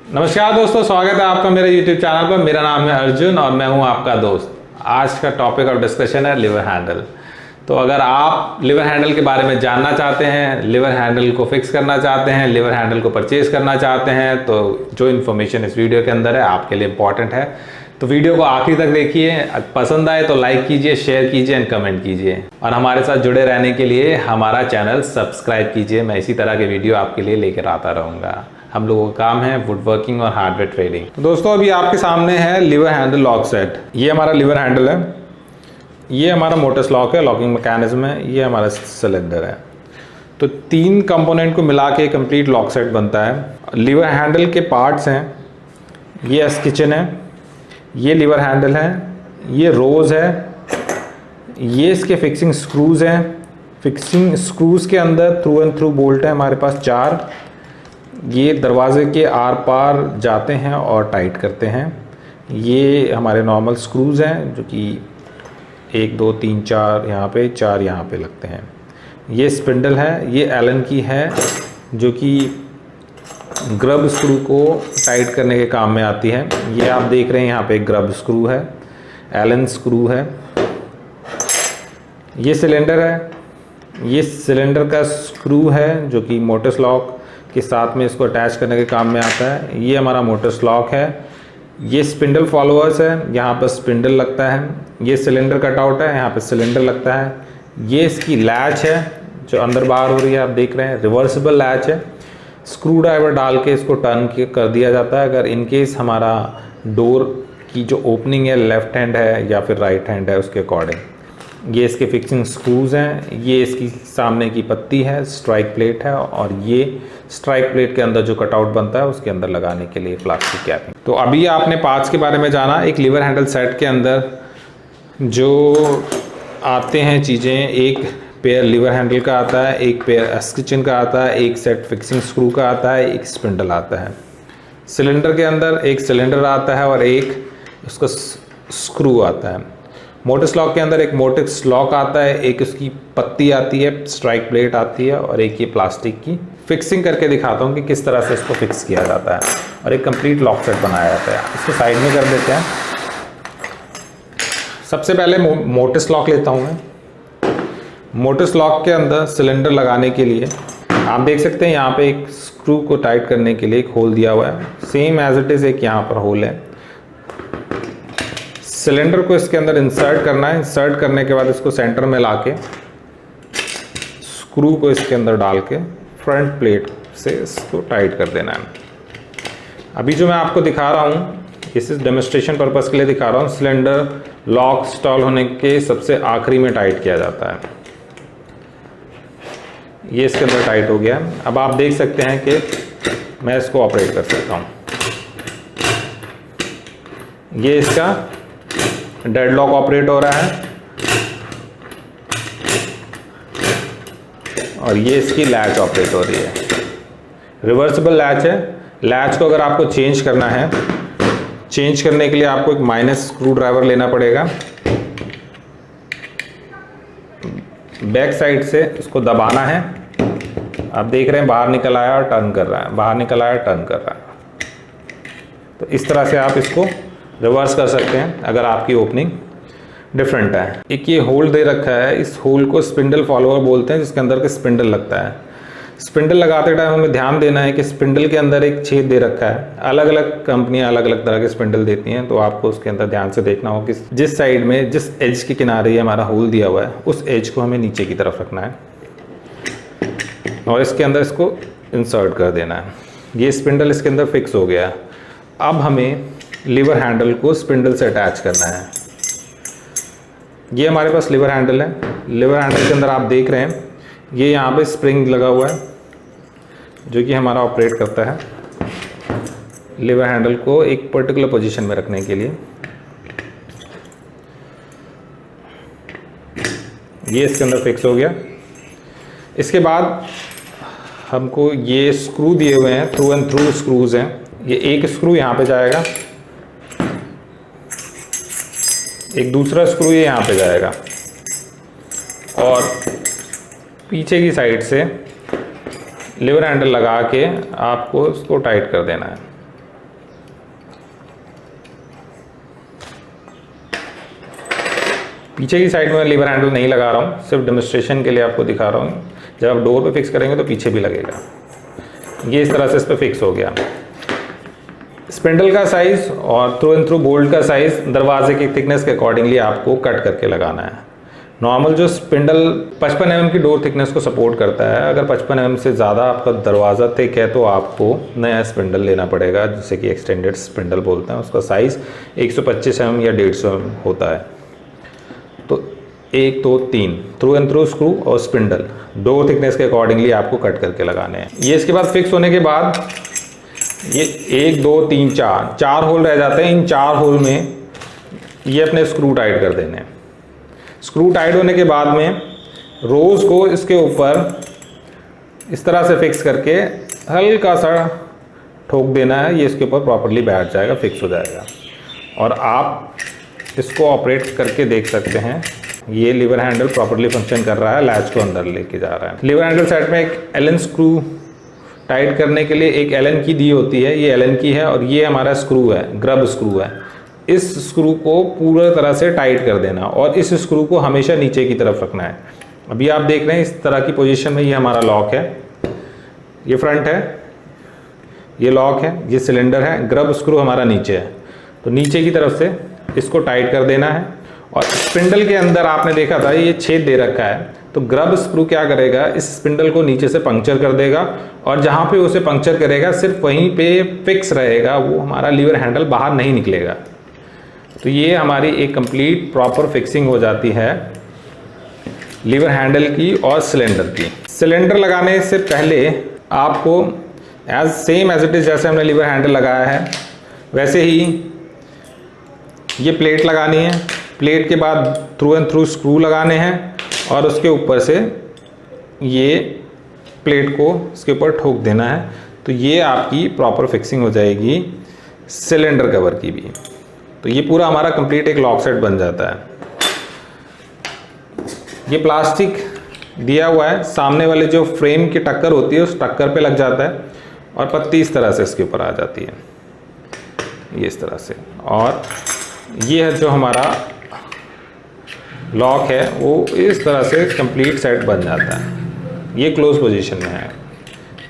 नमस्कार दोस्तों, स्वागत है आपका मेरे YouTube चैनल पर। मेरा नाम है अर्जुन और मैं हूं आपका दोस्त। आज का टॉपिक ऑफ डिस्कशन है लिवर हैंडल। तो अगर आप लिवर हैंडल के बारे में जानना चाहते हैं, लिवर हैंडल को फिक्स करना चाहते हैं, लिवर हैंडल को परचेज करना चाहते हैं, तो जो इन्फॉर्मेशन इस वीडियो के अंदर है आपके लिए इंपॉर्टेंट है। तो वीडियो को आखिरी तक देखिए, पसंद आए तो लाइक कीजिए, शेयर कीजिए एंड कमेंट कीजिए और हमारे साथ जुड़े रहने के लिए हमारा चैनल सब्सक्राइब कीजिए। मैं इसी तरह के वीडियो आपके लिए लेकर आता रहूँगा। हम लोगों का काम है वुड वर्किंग और हार्डवेयर ट्रेडिंग। तो दोस्तों अभी आपके सामने है लिवर हैंडल लॉक सेट। ये हमारा लिवर हैंडल है, ये हमारा मोटर्स लॉक है, लॉकिंग मैकेनिज्म है, ये हमारा सिलेंडर है। तो तीन कंपोनेंट को मिला के कंप्लीट लॉक सेट बनता है। लिवर हैंडल के पार्ट्स हैं, ये एस किचन है, ये लिवर हैंडल है, ये रोज है, ये इसके फिक्सिंग स्क्रूज हैं। फिक्सिंग स्क्रूज के अंदर थ्रू एंड थ्रू बोल्ट है हमारे पास 4। ये दरवाजे के आर पार जाते हैं और टाइट करते हैं। ये हमारे नॉर्मल स्क्रूज हैं जो कि 1 2 3 4 यहाँ पे, 4 यहाँ पे लगते हैं। ये स्पिंडल है, ये एलन की है जो कि ग्रब स्क्रू को टाइट करने के काम में आती है। ये आप देख रहे हैं यहाँ पे ग्रब स्क्रू है, एलन स्क्रू है। ये सिलेंडर है, ये सिलेंडर का स्क्रू है जो कि मोटर्स लॉक के साथ में इसको अटैच करने के काम में आता है। ये हमारा मोटर्स लॉक है। ये स्पिंडल फॉलोअर्स है, यहाँ पर स्पिंडल लगता है। ये सिलेंडर कटआउट है, यहाँ पे सिलेंडर लगता है। ये इसकी लैच है जो अंदर बाहर हो रही है, आप देख रहे हैं, रिवर्सिबल लैच है। स्क्रू ड्राइवर डाल के इसको टर्न कर दिया जाता है अगर इनकेस हमारा डोर की जो ओपनिंग है लेफ्ट हैंड है या फिर राइट हैंड है उसके अकॉर्डिंग। ये इसके फिक्सिंग स्क्रूज हैं। ये इसकी सामने की पत्ती है, स्ट्राइक प्लेट है, और ये स्ट्राइक प्लेट के अंदर जो कटआउट बनता है उसके अंदर लगाने के लिए प्लास्टिक कैपिंग। तो अभी आपने पार्ट्स के बारे में जाना। एक लिवर हैंडल सेट के अंदर जो आते हैं चीज़ें, एक पेयर लिवर हैंडल का आता है, एक पेयर एस किचन का आता है, एक सेट फिक्सिंग स्क्रू का आता है, एक स्पिंडल आता है। सिलेंडर के अंदर एक सिलेंडर आता है और एक उसका स्क्रू आता है। मोटर्स लॉक के अंदर एक मोटर्स लॉक आता है, एक उसकी पत्ती आती है, स्ट्राइक प्लेट आती है, और एक ये प्लास्टिक की। फिक्सिंग करके दिखाता हूँ कि किस तरह से इसको फिक्स किया जाता है और एक कंप्लीट लॉक सेट बनाया जाता है। इसको साइड में कर देते हैं। सबसे पहले मोटर्स लॉक लेता हूँ मैं। मोटर्स लॉक के अंदर सिलेंडर लगाने के लिए आप देख सकते हैं यहाँ पे एक स्क्रू को टाइट करने के लिए एक होल दिया हुआ है, सेम एज इट इज़ एक यहाँ पर होल है। सिलेंडर को इसके अंदर इंसर्ट करना है। इंसर्ट करने के बाद इसको सेंटर में लाके स्क्रू को इसके अंदर डाल के फ्रंट प्लेट से इसको टाइट कर देना है। अभी जो मैं आपको दिखा रहा हूँ, इस डेमोन्स्ट्रेशन पर्पस के लिए दिखा रहा हूँ। सिलेंडर लॉक इंस्टॉल होने के सबसे आखिरी में टाइट किया जाता है। ये इसके अंदर टाइट हो गया। अब आप देख सकते हैं कि मैं इसको ऑपरेट कर सकता हूँ। ये इसका डेडलॉक ऑपरेट हो रहा है और ये इसकी लैच ऑपरेट हो रही है। रिवर्सिबल लैच है। लैच को अगर आपको चेंज करना है, चेंज करने के लिए आपको एक माइनस स्क्रू ड्राइवर लेना पड़ेगा। बैक साइड से इसको दबाना है। आप देख रहे हैं बाहर निकल आया और टर्न कर रहा है, बाहर निकल आया टर्न कर रहा है। तो इस तरह से आप इसको रिवर्स कर सकते हैं अगर आपकी ओपनिंग डिफरेंट है। एक ये होल दे रखा है, इस होल को स्पिंडल फॉलोअर बोलते हैं, जिसके अंदर के स्पिंडल लगता है। स्पिंडल लगाते टाइम हमें ध्यान देना है कि स्पिंडल के अंदर एक छेद दे रखा है। अलग अलग कंपनियां अलग अलग तरह के स्पिंडल देती हैं, तो आपको उसके अंदर ध्यान से देखना हो कि जिस साइड में, जिस एज के किनारे हमारा होल दिया हुआ है, उस एज को हमें नीचे की तरफ रखना है और इसके अंदर इसको इंसर्ट कर देना है। ये स्पिंडल इसके अंदर फिक्स हो गया। अब हमें लिवर हैंडल को स्पिंडल से अटैच करना है। ये हमारे पास लिवर हैंडल है। लिवर हैंडल के अंदर आप देख रहे हैं ये यहाँ पे स्प्रिंग लगा हुआ है जो कि हमारा ऑपरेट करता है लिवर हैंडल को एक पर्टिकुलर पोजीशन में रखने के लिए। ये इसके अंदर फिक्स हो गया। इसके बाद हमको ये स्क्रू दिए हुए हैं, थ्रू एंड थ्रू स्क्रूज हैं। ये एक स्क्रू यहाँ पे जाएगा, एक दूसरा स्क्रू ये यहाँ पे जाएगा और पीछे की साइड से लिवर हैंडल लगा के आपको इसको टाइट कर देना है। पीछे की साइड में मैं लीवर हैंडल नहीं लगा रहा हूँ, सिर्फ डेमोन्स्ट्रेशन के लिए आपको दिखा रहा हूँ। जब आप डोर पे फिक्स करेंगे तो पीछे भी लगेगा। ये इस तरह से इस पर फिक्स हो गया। स्पिंडल का साइज़ और थ्रू एंड थ्रू बोल्ट का साइज़ दरवाजे की थिकनेस के अकॉर्डिंगली आपको कट करके लगाना है। नॉर्मल जो स्पिंडल 55 mm की डोर थिकनेस को सपोर्ट करता है, अगर 55 mm से ज़्यादा आपका दरवाज़ा थिक है तो आपको नया स्पिंडल लेना पड़ेगा, जिसे कि एक्सटेंडेड स्पिंडल बोलते हैं। उसका साइज़ 125 mm या 150 mm होता है। तो 1 2 3 थ्रू एंड थ्रू स्क्रू और स्पिंडल डोर थिकनेस के अकॉर्डिंगली आपको कट करके लगाने हैं। ये इसके बाद फिक्स होने के बाद ये 1 2 3 4 होल रह जाते हैं। इन 4 होल में ये अपने स्क्रू टाइट कर देने हैं। स्क्रू टाइट होने के बाद में रोज़ को इसके ऊपर इस तरह से फिक्स करके हल्का सा ठोक देना है। ये इसके ऊपर प्रॉपर्ली बैठ जाएगा, फिक्स हो जाएगा। और आप इसको ऑपरेट करके देख सकते हैं, ये लीवर हैंडल प्रॉपर्ली फंक्शन कर रहा है, लैच को अंदर लेके जा रहा है। लीवर हैंडल सेट में एक एलन स्क्रू टाइट करने के लिए एक एलन की दी होती है, ये एलन की है, और ये हमारा स्क्रू है, ग्रब स्क्रू है। इस स्क्रू को पूरी तरह से टाइट कर देना और इस स्क्रू को हमेशा नीचे की तरफ रखना है। अभी आप देख रहे हैं इस तरह की पोजीशन में ये हमारा लॉक है, ये फ्रंट है, ये लॉक है, ये सिलेंडर है, ग्रब स्क्रू हमारा नीचे है। तो नीचे की तरफ से इसको टाइट कर देना है। और स्पिंडल के अंदर आपने देखा था ये छेद दे रखा है, तो ग्रब स्क्रू क्या करेगा, इस स्पिंडल को नीचे से पंक्चर कर देगा और जहाँ पे उसे पंक्चर करेगा सिर्फ वहीं पे फिक्स रहेगा, वो हमारा लीवर हैंडल बाहर नहीं निकलेगा। तो ये हमारी एक कंप्लीट प्रॉपर फिक्सिंग हो जाती है लीवर हैंडल की और सिलेंडर की। सिलेंडर लगाने से पहले आपको सेम एज इट इज़ जैसे हमने लीवर हैंडल लगाया है वैसे ही ये प्लेट लगानी है। प्लेट के बाद थ्रू एंड थ्रू स्क्रू लगाने हैं और उसके ऊपर से ये प्लेट को इसके ऊपर ठोक देना है। तो ये आपकी प्रॉपर फिक्सिंग हो जाएगी सिलेंडर कवर की भी। तो ये पूरा हमारा कंप्लीट एक लॉक सेट बन जाता है। ये प्लास्टिक दिया हुआ है, सामने वाले जो फ्रेम की टक्कर होती है उस टक्कर पे लग जाता है और पत्ती इस तरह से इसके ऊपर आ जाती है, ये इस तरह से। और ये है जो हमारा लॉक है वो इस तरह से कंप्लीट सेट बन जाता है। ये क्लोज पोजीशन में है,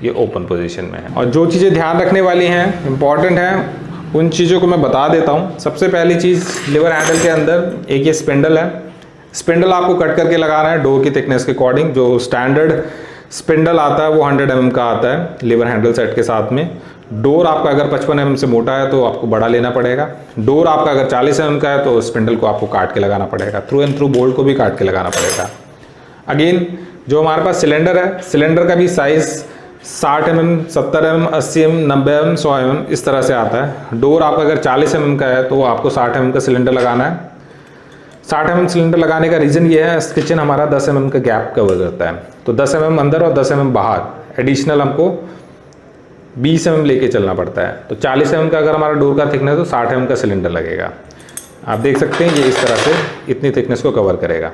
ये ओपन पोजीशन में है। और जो चीज़ें ध्यान रखने वाली हैं, इम्पॉर्टेंट हैं, उन चीज़ों को मैं बता देता हूँ। सबसे पहली चीज़, लिवर हैंडल के अंदर एक ये स्पिंडल है। स्पिंडल आपको कट करके लगाना है डोर की थिकनेस के अकॉर्डिंग। जो स्टैंडर्ड स्पिंडल आता है वो 100 mm का आता है लिवर हैंडल सेट के साथ में। डोर आपका अगर 55 mm से मोटा है तो आपको बड़ा लेना पड़ेगा। डोर आपका अगर 40 mm का है तो स्पिंडल को आपको काट के लगाना पड़ेगा। थ्रू एंड थ्रू बोल्ट को भी काट के लगाना पड़ेगा। अगेन जो हमारे पास सिलेंडर है, सिलेंडर का भी size 60 mm, 70 mm, 80 mm, 90 mm, 100 mm इस तरह से आता है। डोर आपका अगर 40 mm का है तो आपको 60 mm का सिलेंडर लगाना है। 60 mm सिलेंडर लगाने का रीज़न ये है, किचन हमारा 10 mm का गैप कवर करता है, तो 10 mm अंदर और 10 mm बाहर एडिशनल हमको 20 mm लेके चलना पड़ता है। तो 40 mm का अगर हमारा डोर का थिकनेस है तो 60 mm का सिलेंडर लगेगा। आप देख सकते हैं ये इस तरह से इतनी थिकनेस को कवर करेगा,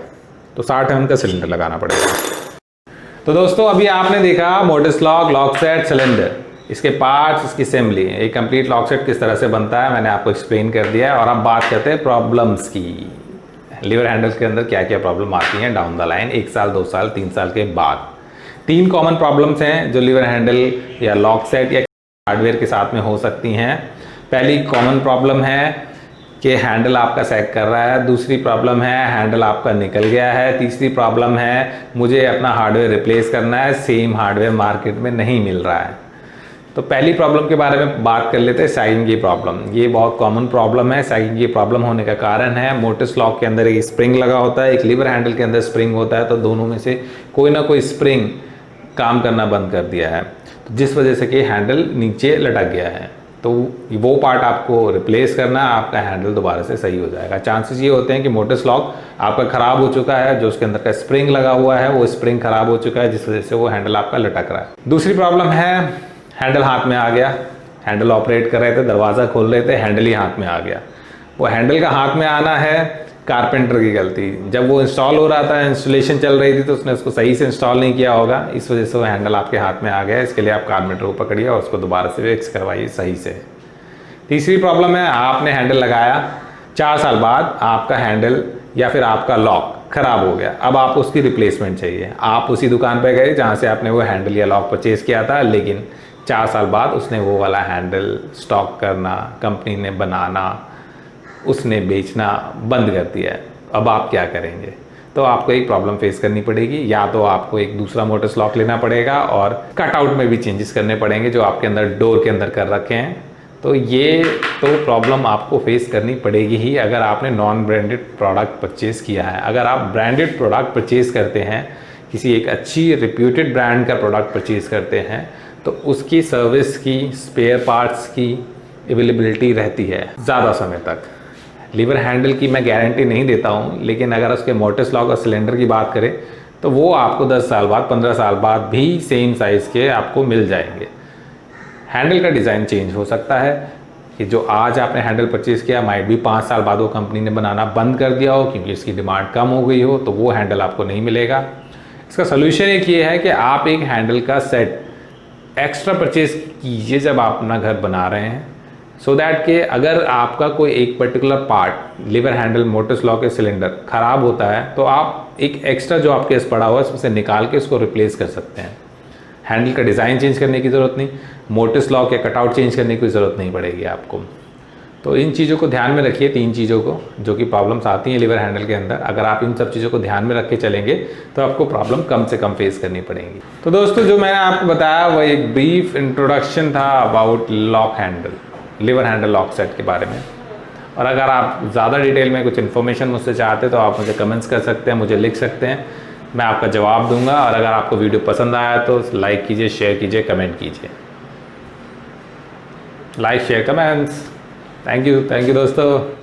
तो 60 mm का सिलेंडर लगाना पड़ेगा। तो दोस्तों अभी आपने देखा mortise lock, lock set, cylinder, इसके पार्ट्स, इसकी असेंबली, एक कंप्लीट लॉक सेट किस तरह से बनता है मैंने आपको एक्सप्लेन कर दिया है। और अब बात करते हैं प्रॉब्लम्स की। लिवर हैंडल्स के अंदर क्या क्या प्रॉब्लम आती हैं डाउन द लाइन, 1 साल 2 साल 3 साल के बाद। 3 कॉमन प्रॉब्लम्स हैं जो लिवर हैंडल या लॉक सेट या हार्डवेयर के साथ में हो सकती हैं। पहली कॉमन प्रॉब्लम है कि हैंडल आपका सैग कर रहा है। दूसरी प्रॉब्लम है हैंडल आपका निकल गया है। तीसरी प्रॉब्लम है मुझे अपना हार्डवेयर रिप्लेस करना है, सेम हार्डवेयर मार्केट में नहीं मिल रहा है। तो पहली प्रॉब्लम के बारे में बात कर लेते हैं, सैगिंग की प्रॉब्लम। ये बहुत कॉमन प्रॉब्लम है। सैगिंग की प्रॉब्लम होने का कारण है मोटिस लॉक के अंदर एक स्प्रिंग लगा होता है, एक लिवर हैंडल के अंदर स्प्रिंग होता है, तो दोनों में से कोई ना कोई स्प्रिंग काम करना बंद कर दिया है, तो जिस वजह से कि हैंडल नीचे लटक गया है। तो वो पार्ट आपको रिप्लेस करना है, आपका हैंडल दोबारा से सही हो जाएगा। चांसेस ये होते हैं कि मोटिस लॉक आपका ख़राब हो चुका है, जो उसके अंदर का स्प्रिंग लगा हुआ है वो स्प्रिंग ख़राब हो चुका है, जिस वजह से वो हैंडल आपका लटक रहा है। दूसरी प्रॉब्लम है हैंडल हाथ में आ गया, हैंडल ऑपरेट कर रहे थे, दरवाज़ा खोल रहे थे, हैंडल ही हाथ में आ गया। वो हैंडल का हाथ में आना है कारपेंटर की गलती। जब वो इंस्टॉल हो रहा था, इंस्टॉलेशन चल रही थी, तो उसने उसको सही से इंस्टॉल नहीं किया होगा, इस वजह से वो हैंडल आपके हाथ में आ गया। इसके लिए आप कारपेंटर को पकड़िए और उसको दोबारा से फिक्स करवाइए सही से। तीसरी प्रॉब्लम है आपने हैंडल लगाया, 4 साल बाद आपका हैंडल या फिर आपका लॉक ख़राब हो गया, अब आप उसकी रिप्लेसमेंट चाहिए। आप उसी दुकान पर गए जहाँ से आपने वो हैंडल या लॉक परचेज़ किया था, लेकिन 4 साल बाद उसने वो वाला हैंडल स्टॉक करना, कंपनी ने बनाना, उसने बेचना बंद कर दिया है। अब आप क्या करेंगे? तो आपको एक प्रॉब्लम फेस करनी पड़ेगी, या तो आपको एक दूसरा मोटर्स लॉक लेना पड़ेगा और कटआउट में भी चेंजेस करने पड़ेंगे जो आपके अंदर डोर के अंदर कर रखे हैं। तो ये तो प्रॉब्लम आपको फेस करनी पड़ेगी ही अगर आपने नॉन ब्रांडेड प्रोडक्ट परचेज़ किया है। अगर आप ब्रांडेड प्रोडक्ट परचेज़ करते हैं, किसी एक अच्छी रिप्यूटेड ब्रांड का प्रोडक्ट परचेज़ करते हैं, तो उसकी सर्विस की, स्पेयर पार्ट्स की अवेलेबिलिटी रहती है ज़्यादा समय तक। लीवर हैंडल की मैं गारंटी नहीं देता हूँ, लेकिन अगर उसके मोटर्स लॉक और सिलेंडर की बात करें तो वो आपको 10 साल बाद, 15 साल बाद भी सेम साइज़ के आपको मिल जाएंगे। हैंडल का डिज़ाइन चेंज हो सकता है कि जो आज आपने हैंडल परचेज़ किया, माइट भी 5 साल बाद वो कंपनी ने बनाना बंद कर दिया हो क्योंकि इसकी डिमांड कम हो गई हो, तो वो हैंडल आपको नहीं मिलेगा। इसका सोल्यूशन एक ये है कि आप एक हैंडल का सेट एक्स्ट्रा परचेज़ कीजिए जब आप अपना घर बना रहे हैं, सो दैट कि अगर आपका कोई एक particular part, lever handle, motors lock या सिलेंडर ख़राब होता है तो आप एक एक्स्ट्रा जो आपके पास पड़ा हुआ है उसमें निकाल के उसको रिप्लेस कर सकते हैं। हैंडल का डिज़ाइन चेंज करने की ज़रूरत नहीं, मोटर्स लॉक या कटआउट चेंज करने की ज़रूरत नहीं पड़ेगी आपको। तो इन चीज़ों को ध्यान में रखिए, 3 चीज़ों को जो कि प्रॉब्लम्स आती हैं लीवर हैंडल के अंदर। अगर आप इन सब चीज़ों को ध्यान में रख के चलेंगे तो आपको प्रॉब्लम कम से कम फेस करनी पड़ेगी। तो दोस्तों, जो मैंने आपको बताया वह एक ब्रीफ इंट्रोडक्शन था about lock handle, lever handle lock set के बारे में। और अगर आप ज़्यादा डिटेल में कुछ इन्फॉर्मेशन मुझसे चाहते हैं तो आप मुझे कमेंट्स कर सकते हैं, मुझे लिख सकते हैं, मैं आपका जवाब दूंगा। और अगर आपको वीडियो पसंद आया तो लाइक कीजिए, शेयर कीजिए, कमेंट कीजिए। Like, share, comments. Thank you दोस्तों।